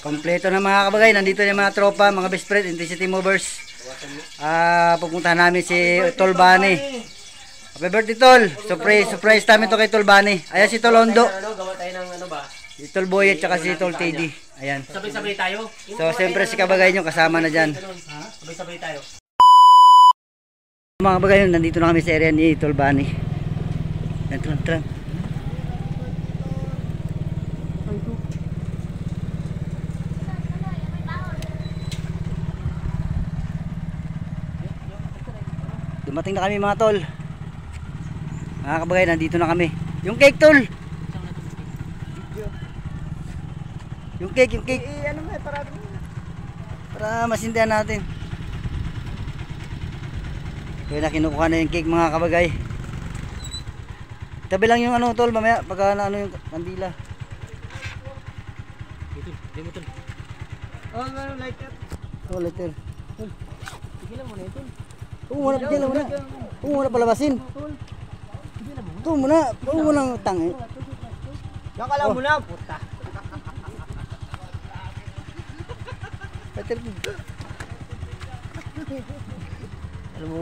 Kompleto na mga kabagay. Nandito na yung mga tropa, mga best friend, Intensity Movers. Pupuntahan namin si Tol Bani. Happy birthday, Tol. Surprise namin to kay Tol Bani. Ayan si Tol Ondo. Gawa tayo ng ano ba? Si Tol Boy at saka si Tol Teddy. Ayan. Sabay-sabay tayo. So, siyempre si kabagay nyo kasama na dyan. Sabay-sabay tayo. Mga kabagay, nandito na kami sa area ni Tol Bani. Tran. Dumating na kami mga tol. Mga kabagay, nandito na kami. Yung cake, Tol. Yung cake. Ano mo Para masindihan natin. Kaya na kinukuha na yung cake mga kabagay. Tabi lang yung ano, Tol, mamaya pagka ano yung kandila. Dito, Tol. Lighter. Oh, lighter. Tigilan mo na ito. Oo, muna palabasin. Ito muna tangi. Yan ka lang muna, puta. Lighter.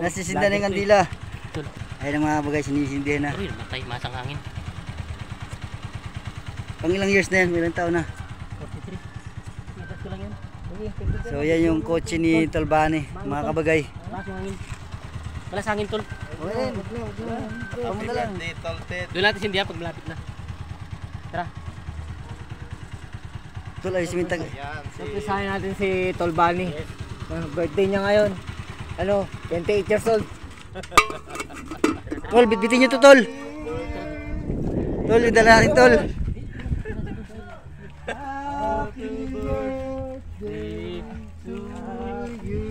Nasisindihan na yung kandila. Ayun ang mga bagay, sinisindihan na. Uy, matay, masang hangin. Pang ilang years na yan, ilang taon na. 43. Natas ko lang yan. So yan yung kotse ni Tol Bani, mga kabagay. Masang hangin. Malas hangin, Tol. Okay, tama na lang. Doon natin sindihan pag malapit na. Tara. Tol, ayos yung tag. Surprisahin natin si Tol Bani. Birthday niya ngayon. 28 years old. Tol, bitbitin nyo to, Tol. Tol, idala natin, Tol. Happy birthday to you.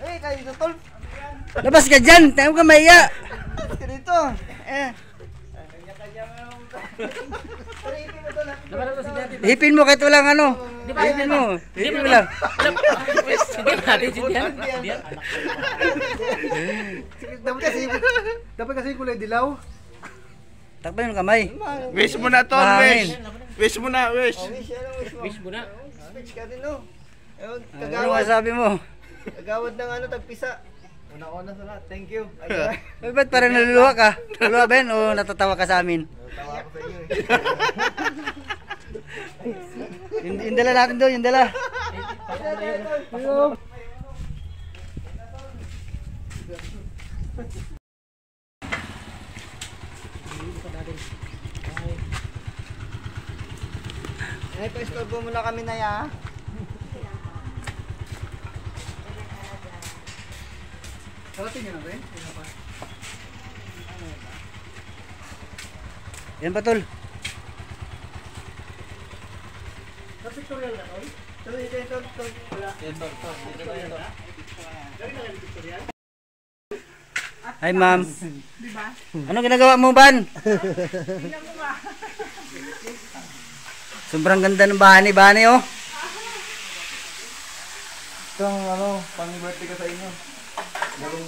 Eh, kayo ito, Tol. Labas ka dyan, tayo ka maiya. Ka dito. Hipin mo kahit walang ano. Hipin mo lang. Sindihan. Dapat kasi kulay dilaw. Takpan yung kamay. Wish mo na, Tol, wish. Wish mo na, wish. Wish mo na. Speech ka din, no? Ano masabi mo? Kagawad ng tagpisa. Una-una sa lahat. Thank you. Ba't parang naluluha ka? Naluluha ba yan o natatawa ka sa amin? Tawa ako sa inyo Yung dala natin doon, yung dala. Ay, pa-istorbo muna kami na ya. Salatin nyo na ba yun? Yan pa, Tol. Hi, ma'am. Ano ginagawa mo, Ban? Sobrang ganda ng bahay ni Bani, oh. Itong pang-birthday ka sa inyo.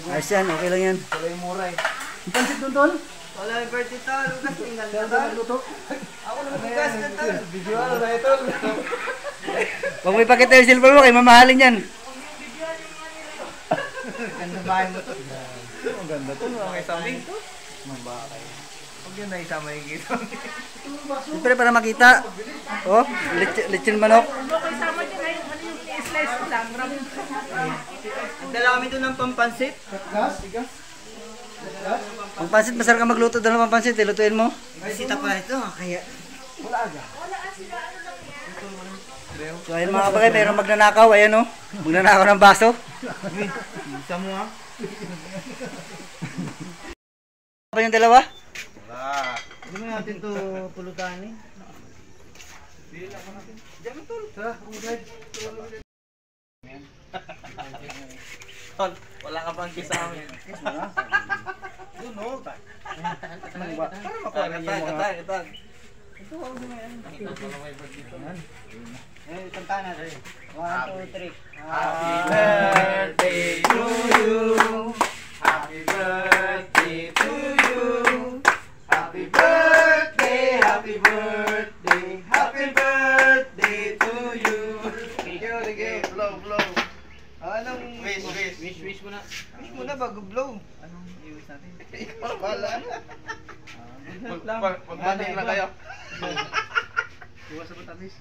Ayos yan, okay lang yan. Wala yung mura eh. Ang pansit doon, Tol? Wala yung birthday, Tol. Lugas, tingnan ka, Tol. Ako naman lugas ka, Tol. Video na ito. Huwag mo ipakita yung cellphone mo, kay mamahalin yan. Ganda bahay mo, Tol. Ang ganda, Tol. Mga isama ito. Mabakay. Huwag yun na isama yung gito. Siyempre para makita. Oh, lechon manok. Dala kami doon ng pampansit. Gas? Ang pansit, masarap ka magluto doon ng pampansit. Lutuin mo. Bisita pa ito. Kaya... Wala aga. So ayun mga kabagay, mayroong magnanakaw. Ayan, oh. Magnanakaw ng baso. Isa mo ha. Apa yung dalawa? Wala. Hindi mo natin ito pulutan eh. Diyan Tol. Tara, umagad. Tol, wala ka bang kiss sa amin? Kiss mo ha? Doon o. Para makuha na yung mga... Ito ako na yan. Kantahan natin. 1, 2, 3. Happy birthday to you. Happy birthday to you. Happy birthday. muna bago blow. Anong iwas natin? Ikaw bala. Good health lang. Magbati na kayo. Iwas sa matamis.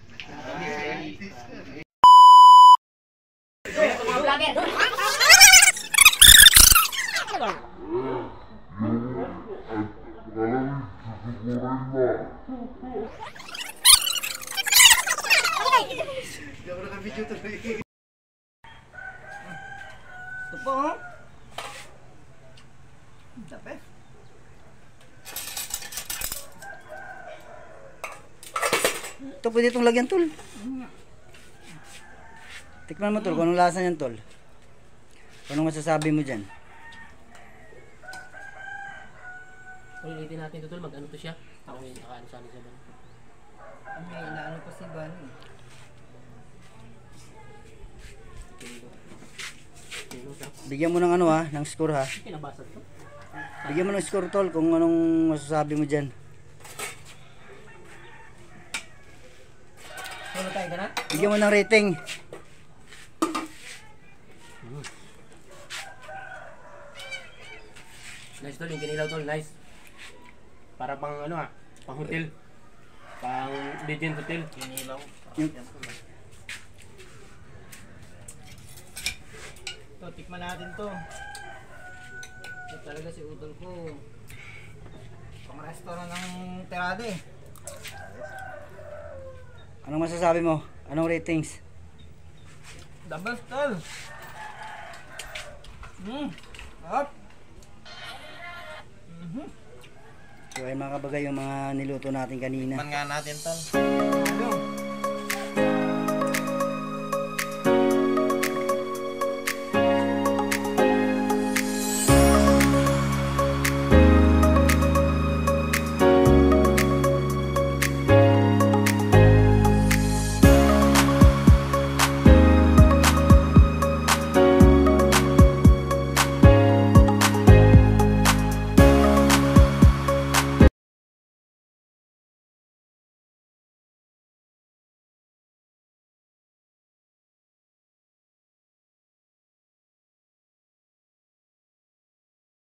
Hindi ako naka-video tuloy. Ito po, oh. Dapat. Ito pwede itong lagyan, tol. Tikman mo, tol, kung anong lasa niyan, tol. Kung anong masasabi mo dyan. Ulitin natin ito tol, mag-ano to siya. Ako yung nakaano sa akin siya ba? May inaano pa si Bunny. Bigyan mo ng ano ha, ng score ha. Kinabasag to. Bigyan mo ng score, tol, kung anong masasabi mo dyan. Ano tayo ka na? Bigyan mo ng rating. Nice tol, yung kinilaw tol, nice. Para pang ano ah, pang hotel. Pang Legend Hotel. Kinilaw. Ito, tikman natin to. Ito talaga si Utol ko. Pang restaurant ng Terade. Anong masasabi mo? Anong ratings? The best tol. Up. So ayun mga kabagay, yung mga niluto natin kanina. Man nga natin tol. Ano?